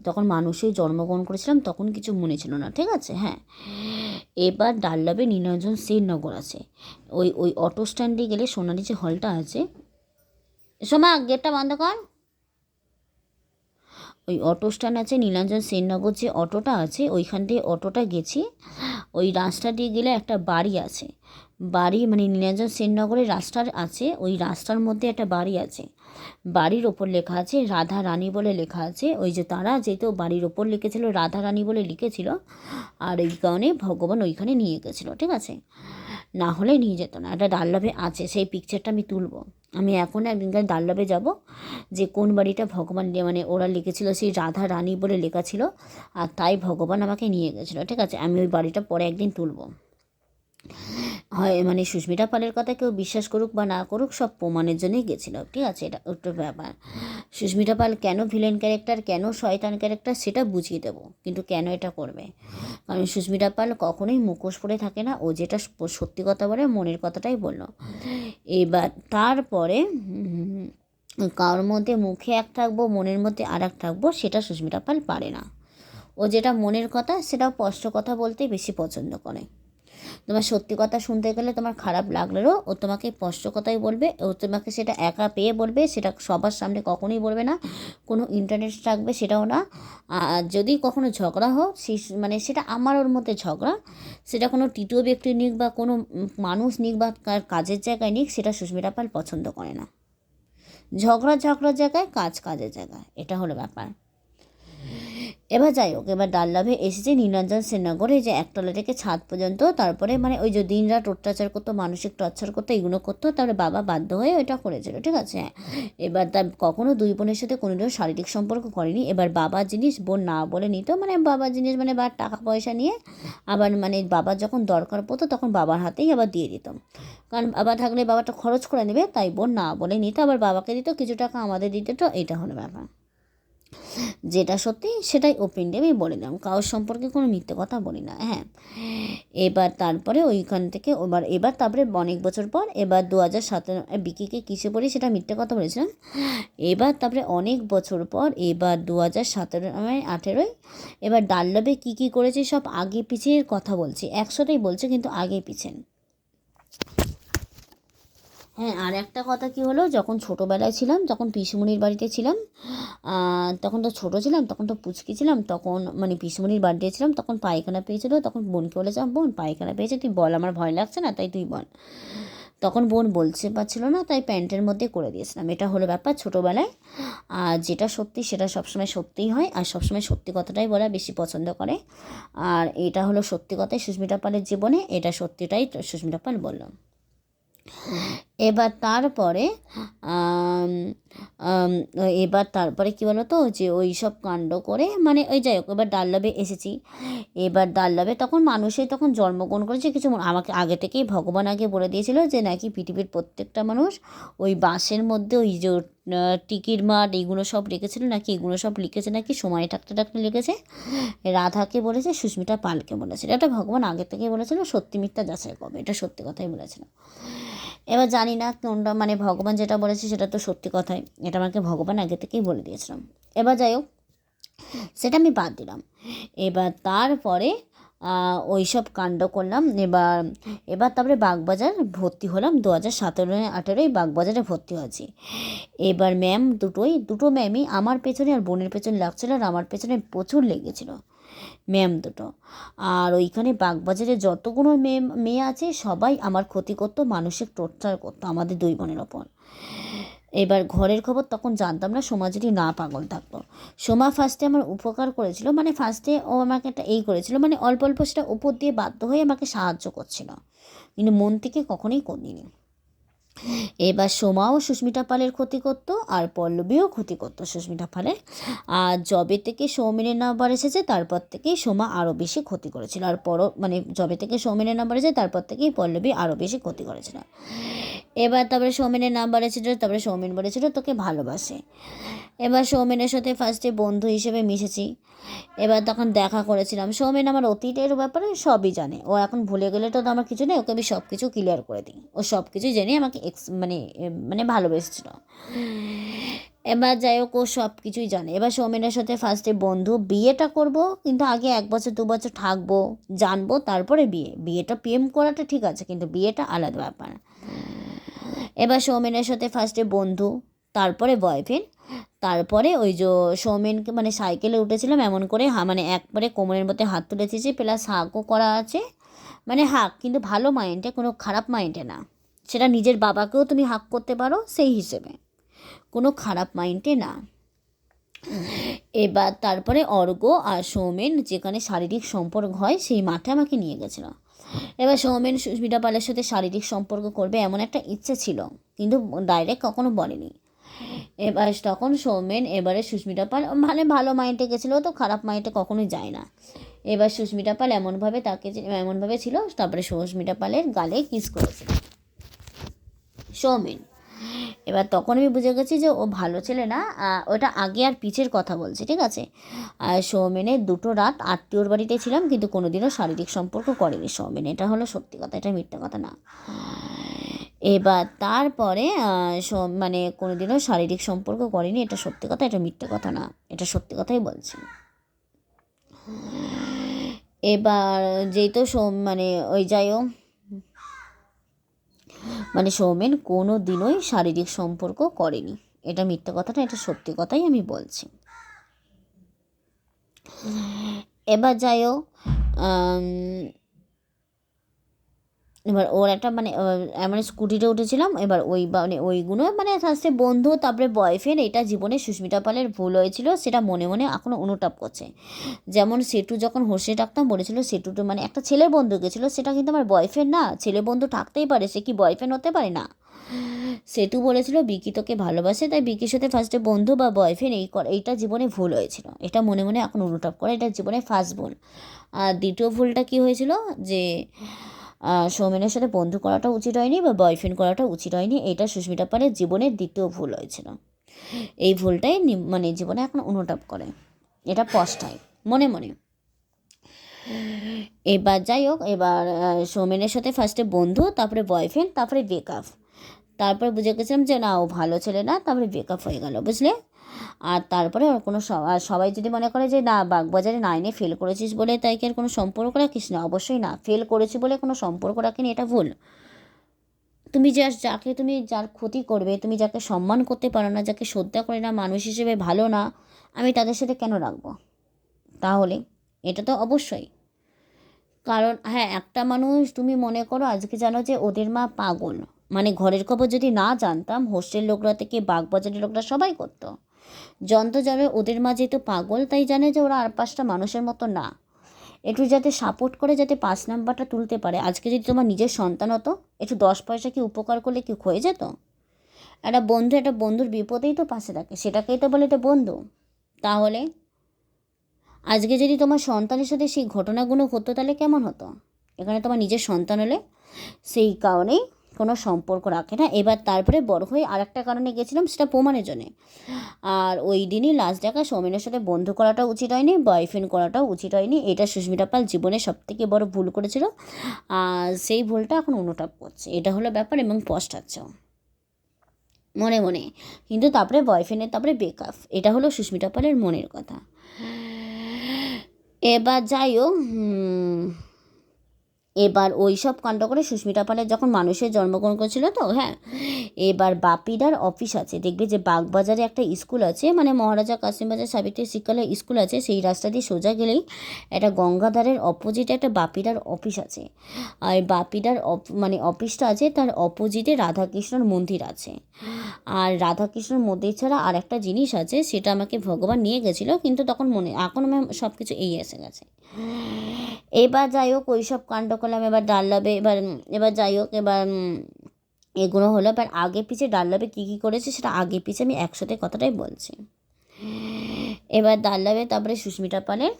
তখন মানুষই জন্মগ্রহণ করেছিলাম, তখন কিছু মনে ছিল না, ঠিক আছে। হ্যাঁ, এবার ডাল্লাবে নীলাঞ্জন সেন নগর আছে। ওই ওই অটো স্ট্যান্ডে গেলে সোনালি যে হলটা আছে, সোমা গেটটা বন্ধ কর। ওই অটো স্ট্যান্ড আছে, নীলাঞ্জন সেননগর যে অটোটা আছে ওইখান দিয়ে অটোটা গেছি। ওই রাস্তা দিয়ে গেলে একটা বাড়ি আছে, বাড়ি মানে নীলাঞ্জন সেননগরের রাস্তার আছে, ওই রাস্তার মধ্যে একটা বাড়ি আছে। বাড়ির ওপর লেখা আছে রাধা রানী বলে লেখা আছে। ওই যে তারা যেহেতু বাড়ির ওপর লিখেছিল রাধা রানী বলে লিখেছিল, আর এই কারণে ভগবান ওইখানে নিয়ে গেছিলো, ঠিক আছে। না হলে নিয়ে যেত না। একটা ডাল্লাভে আছে, সেই পিকচারটা আমি তুলবো। আমি এখন একদিনকার ডাল্লাভে যাব, যে কোন বাড়িটা ভগবান মানে ওরা লিখেছিল সেই রাধা রানী বলে লেখা ছিল, আর তাই ভগবান আমাকে নিয়ে গেছিলো, ঠিক আছে। আমি ওই বাড়িটা পরে একদিন তুলবো। হয় মানে সুস্মিতা পালের কথা কেউ বিশ্বাস করুক বা না করুক, সব প্রমাণের জন্যই গেছিলো, ঠিক আছে। এটা একটা ব্যাপার। সুস্মিতা পাল কেন ভিলেন ক্যারেক্টার, কেন শয়তান ক্যারেক্টার, সেটা বুঝিয়ে দেবো, কিন্তু কেন এটা করবে। কারণ সুস্মিতা পাল কখনোই মুখোশ পরে থাকে না, ও যেটা সত্যি কথা বলে মনের কথাটাই বললো। এবার তারপরে কারোর মধ্যে মুখে এক থাকবো, মনের মধ্যে আর এক থাকবো, সেটা সুস্মিতা পাল পারে না। ও যেটা মনের কথা সেটা স্পষ্ট কথা বলতে বেশি পছন্দ করে। তোমার সত্যি কথা শুনতে গেলে তোমার খারাপ লাগলেও ও তোমাকে স্পষ্ট কথাই বলবে, ও তোমাকে সেটা একা পেয়ে বলবে, সেটা সবার সামনে কখনোই বলবে না, কোনো ইন্টারনেট রাখবে সেটাও না। আর যদি কখনো ঝগড়া হোক মানে সেটা আমার ওর মধ্যে ঝগড়া, সেটা কোনো তৃতীয় ব্যক্তি নিক বা কোনো মানুষ নিক বা কাজের জায়গায় নিক, সেটা সুস্মিতা পাল পছন্দ করে না। ঝগড়ার জায়গায়, কাজের জায়গায়, এটা হলো ব্যাপার। এবার যাই হোক, এবার ডাল্লাভে এসেছে নীলাঞ্জন সেননগরে, যে একতলা থেকে ছাদ পর্যন্ত। তারপরে মানে ওই যে দিন রাত অত্যাচার করতো, মানসিক টর্চার করতো, এগুলো করতো। তারপরে বাবা বাধ্য হয়ে ওইটা করেছিল, ঠিক আছে। এবার তার কখনো দুই বোনের সাথে কোনোদিনও শারীরিক সম্পর্ক করেনি। এবার বাবার জিনিস বোন না বলে নিত, মানে বাবার জিনিস মানে বা টাকা পয়সা নিয়ে আবার মানে বাবার যখন দরকার পড়তো তখন বাবার হাতেই আবার দিয়ে দিতাম, কারণ বাবা থাকলে বাবাটা খরচ করে নেবে, তাই বোন না বলে নিত, আবার বাবাকে দিত কিছু টাকা, আমাদের দিত। তো এটা হলো ব্যাপার। যেটা সত্যি সেটাই ওপেনলি আমি বলে দিলাম, কারোর সম্পর্কে কোনো মিথ্যে কথা বলি না। হ্যাঁ, এবার তারপরে ওইখান থেকে এবার তারপরে অনেক বছর পর এবার 2017 বিকিকে কিসে পড়ি সেটা মিথ্যে কথা বলেছিলাম। এবার তারপরে অনেক বছর পর এবার 2017 18 এবার ডাল্লাভে কী করেছে সব আগে পিছিয়ে কথা বলছি, একসাথেই বলছে কিন্তু আগে পিছিয়ে। হ্যাঁ, আর একটা কথা কি হলো, যখন ছোটোবেলায় ছিলাম, যখন পিসিমণির বাড়িতে ছিলাম, তখন তো ছোটো ছিলাম, তখন তো পুচকি ছিলাম, তখন মানে পিসিমণির বাড়িতে ছিলাম, তখন পায়খানা পেয়েছিলো। তখন বোনকে বলেছিলাম, বোন পায়খানা পেয়েছে, তুই বল, আমার ভয় লাগছে না, তাই তুই বল। তখন বোন বলতে পারছিল না, তাই প্যান্টের মধ্যে করে দিয়েছিলাম। এটা হলো ব্যাপার ছোটোবেলায়। আর যেটা সত্যি সেটা সবসময় সত্যিই হয়, আর সবসময় সত্যি কথাটাই বলা বেশি পছন্দ করে। আর এটা হলো সত্যি কথাই সুস্মিতা পালের জীবনে, এটা সত্যিটাই সুস্মিতা পাল বললাম। এবার তারপরে আম, আম, এবার তারপরে কী বলো তো, যে ওই সব কাণ্ড করে মানে ওই যাই হোক, এবার ডাল্লাভে এসেছি। এবার ডাল্লাভে তখন মানুষই তখন জন্মগ্রহণ করেছে কিছু, আমাকে আগে থেকেই ভগবান আগে বলে দিয়েছিল যে নাকি পৃথিবীর প্রত্যেকটা মানুষ ওই বাসের মধ্যে ওই যে টিকির মাঠ এগুলো সব রেখেছিল নাকি, এগুলো সব লিখেছে নাকি, সময় থাকতে থাকতে লিখেছে। রাধাকে বলেছে, সুস্মিতা পালকে বলেছিল, এটা ভগবান আগে থেকেই বলেছিল, সত্যি মিথ্যা যাচাই করবে, এটা সত্যি কথাই বলেছিল। এবার জানি না কোনটা মানে ভগবান যেটা বলেছে সেটা তো সত্যি কথাই, এটা আমাকে ভগবান আগে থেকেই বলে দিয়েছিলাম। এবার যাই হোক, সেটা আমি বাদ দিলাম। এবার তারপরে ওই সব কাণ্ড করলাম। এবার এবার তারপরে বাগবাজার ভর্তি হলাম, 2017-18 বাগবাজারে ভর্তি হয়েছি। এবার ম্যাম দুটো ম্যামই আমার পেছনে আর বোনের পেছনে লাগছিল, আর আমার পেছনে প্রচুর লেগেছিলো ম্যাম দুটো। আর ওইখানে বাগবাজারে যতগুলো মেয়ে আছে সবাই আমার ক্ষতি করতো, মানসিক টর্চার করতো আমাদের দুই বোনের ওপর। এবার ঘরের খবর তখন জানতাম না, সোমা যদি না পাগল থাকতো। সোমা ফার্স্টে আমার উপকার করেছিল, মানে ফার্স্টে ও আমাকে একটা এই করেছিল, মানে অল্প অল্প সেটা উপর দিয়ে বাধ্য হয়ে আমাকে সাহায্য করছিল, কিন্তু মন থেকে কখনোই করিনি। এবার সোমাও সুস্মিতা পালের ক্ষতি করতো, আর পল্লবীও ক্ষতি করতো সুস্মিতা পালের। আর জবে থেকে সৌমেনের নাম্বার এসেছে তারপর থেকেই সোমা আরও বেশি ক্ষতি করেছিল, আর মানে জবে থেকে সৌমেনের নাম্বার এসেছে তারপর থেকেই পল্লবী আরও বেশি ক্ষতি করেছিল। এবার তারপরে সৌমেনের নাম্বার এসেছিলো, তারপরে সৌমেন বলেছিল তোকে ভালোবাসে। এবার সৌমেনের সাথে ফার্স্টে বন্ধু হিসেবে মিশেছি। এবার তখন দেখা করেছিলাম, সৌমেন আমার অতীতের ব্যাপারে সবই জানে, ও এখন ভুলে গেলে তো আমার কিছু নেই, ওকে আমি সব কিছু ক্লিয়ার করে দিই, ও সব কিছুই জেনে আমাকে মানে ভালোবেসেছিল। এবার যাই হোক, ও সব কিছুই জানে। এবার সৌমেনের সাথে ফার্স্টে বন্ধু, বিয়েটা করব কিন্তু আগে 1 বছর 2 বছর থাকবো, জানবো, তারপরে বিয়েটা প্রেম করাটা ঠিক আছে, কিন্তু বিয়েটা আলাদা ব্যাপার। এবার সৌমেনের সাথে ফার্স্টে বন্ধু, তারপরে বয়ফ্রেন্ড, তারপরে ওই যে সৌমেনকে মানে সাইকেলে উঠেছিলাম এমন করে মানে একবারে কোমরের মধ্যে হাত তুলেছি, প্লাস হাঁকও করা আছে, মানে হাঁক কিন্তু ভালো মাইন্ডে, কোনো খারাপ মাইন্ডে না, সেটা নিজের বাবাকেও তুমি হাঁক করতে পারো সেই হিসেবে, কোনো খারাপ মাইন্ডে না। এবার তারপরে অর্ঘ্য আর সৌমেন যেখানে শারীরিক সম্পর্ক হয় সেই মাঠে আমাকে নিয়ে গেছিলো। এবার সৌমেন সুস্মিতা পালের সাথে শারীরিক সম্পর্ক করবে এমন একটা ইচ্ছে ছিল, কিন্তু ডাইরেক্ট কখনো বলেনি। এবার তখন সৌমেন এবারে সুস্মিতা পাল মানে ভালো মাইন্ডে গেছিলো, তো খারাপ মাইন্ডে কখনোই যায় না। এবার সুস্মিতা পাল এমনভাবে ছিল, তারপরে সুস্মিতা পালের গালে কিস করেছিল সৌমেন। এবার তখন আমি বুঝে গেছি যে ও ভালো ছেলে না, ওটা আগে আর পিছের কথা বলছে, ঠিক আছে। আর সৌমেনের 2টো রাত আত্মীয়র বাড়িতে ছিলাম, কিন্তু কোনোদিনও শারীরিক সম্পর্ক করেনি সৌমেন, এটা হলো সত্যি কথা, এটা মিথ্যা কথা না। এবার তারপরে মানে কোনোদিনও শারীরিক সম্পর্ক করেনি, এটা সত্যি কথা, এটা মিথ্যা কথা না, এটা সত্যি কথাই বলছি। এবার যেই তো মানে ওই যাইও মানে সৌমেন কোনো দিনই শারীরিক সম্পর্ক করেনি, এটা মিথ্যা কথাটা, এটা সত্যি কথাই আমি বলছি। এবার যাইও এবার ওর একটা মানে মানে স্কুটিতে উঠেছিলাম, এবার ওই মানে ওইগুলো মানে ফার্স্টে বন্ধু, তারপরে বয়ফ্রেন্ড, এটা জীবনে সুস্মিতা পালের ভুল হয়েছিল, সেটা মনে মনে এখনও অনুতাপ করছে। যেমন সেটু যখন হোসে ডাকতাম বলেছিল সেটুটো মানে একটা ছেলে বন্ধু গেছিলো, সেটা কিন্তু আমার বয়ফ্রেন্ড না, ছেলে বন্ধু থাকতেই পারে, সে কি বয়ফ্রেন্ড হতে পারে না। সেটু বলেছিল বিকি তোকে ভালোবাসে, তাই বিকির সাথে ফার্স্টে বন্ধু বা বয়ফ্রেন্ড এইটা জীবনে ভুল হয়েছিল, এটা মনে মনে এখন অনুতাপ করে, এটা জীবনে ফার্স্ট ভুল। আর দ্বিতীয় ভুলটা কী হয়েছিল, যে সৌমেনের সাথে বন্ধু করাটা উচিত হয়নি বা বয়ফ্রেন্ড করাটা উচিত হয়নি, এটা সুস্মিতা পালের জীবনের দ্বিতীয় ভুল হয়েছিল। এই ভুলটাই মানে জীবনে এখন অনুতাপ করে, এটা পস্তায় মনে মনে। এবার যাই হোক, এবার সৌমেনের সাথে ফার্স্টে বন্ধু, তারপরে বয়ফ্রেন্ড, তারপরে ব্রেকআপ, তারপরে বুঝে গেছিলাম যে না ও ভালো ছেলে না, তারপরে ব্রেকআপ হয়ে গেল, বুঝলে। আর তারপরে আর কোনো আর সবাই যদি মনে করে যে না বাগবাজারে 9-এ ফেল করেছিস বলে তাই কি আর কোনো সম্পর্ক রাখিস, না, অবশ্যই না, ফেল করেছি বলে কোনো সম্পর্ক রাখিনি, এটা ভুল। তুমি যার ক্ষতি করবে, তুমি যাকে সম্মান করতে পারো না, যাকে শ্রদ্ধা করে না, মানুষ হিসেবে ভালো না, আমি তাদের সাথে কেন রাখবো তাহলে, এটা তো অবশ্যই। কারণ হ্যাঁ, একটা মানুষ তুমি মনে করো আজকে জানো যে ওদের মা পাগল, মানে ঘরের খবর যদি না জানতাম, হোস্টেল লোকরা থেকে বাগবাজারের লোকরা সবাই করতো, জানে ওদের মা যেহেতু পাগল, তাই জানে যে ওরা আর 5টা মানুষের মতো না, একটু যাতে সাপোর্ট করে, যাতে 5 নাম্বারটা তুলতে পারে। আজকে যদি তোমার নিজের সন্তান হতো, একটু 10 পয়সা কি উপকার করলে কি হয়ে যেত? একটা বন্ধুর বিপদেই তো পাশে থাকে, সেটাকেই তো বলে এটা বন্ধু। তাহলে আজকে যদি তোমার সন্তানের সাথে সেই ঘটনাগুলো হতো তাহলে কেমন হতো? এখানে তোমার নিজের সন্তান হলে সেই কারণেই কোনো সম্পর্ক রাখে না। এবার তারপরে বড় হয়ে আর একটা কারণে গেছিলাম, সেটা প্রমাণের জন্যে। আর ওই দিনই লাস্ট দেখা, সৌমেনের সাথে বন্ধু করাটাও উচিত হয়নি, বয়ফ্রেন্ড করাটাও উচিত হয়নি, এটা সুস্মিতা পাল জীবনে সবথেকে বড় ভুল করেছিল। আর সেই ভুলটা এখন অনুতাপ করছে, এটা হলো ব্যাপার, এবং পস্তাচ্ছে মনে মনে। কিন্তু তারপরে বয়ফ্রেন্ডের তারপরে ব্রেকআপ, এটা হলো সুস্মিতা পালের মনের কথা। এবার যাই হোক, এবার ওই সব কাণ্ড করে সুস্মিতা পালের যখন মানুষের জন্মগ্রহণ করেছিল, তো হ্যাঁ, এবার বাপিদার অফিস আছে, দেখবে যে বাগবাজারে একটা স্কুল আছে, মানে মহারাজা কাসিমবাজার সাবিত্রী শিক্ষালয় স্কুল আছে, সেই রাস্তা দিয়ে সোজা গেলেই একটা গঙ্গাধারের অপোজিটে একটা বাপিদার অফিস আছে। আর বাপিদার মানে অফিসটা আছে, তার অপোজিটে রাধাকৃষ্ণর মন্দির আছে। আর রাধাকৃষ্ণর মন্দির ছাড়া আর একটা জিনিস আছে, সেটা আমাকে ভগবান নিয়ে গেছিলো, কিন্তু তখন এখন আমি সব কিছু এসে গেছে। এবার যাই হোক, ওই সব কাণ্ড করলাম। এবার ডাল্লাবে এবার যাই হোক, এবার এগুলো হলো। এবার আগে পিছে ডাল্লাবে কী কী করেছে সেটা আগে পিছে আমি একসাথে কথাটাই বলছি। এবার ডাল্লাবে তারপরে সুস্মিতা পালের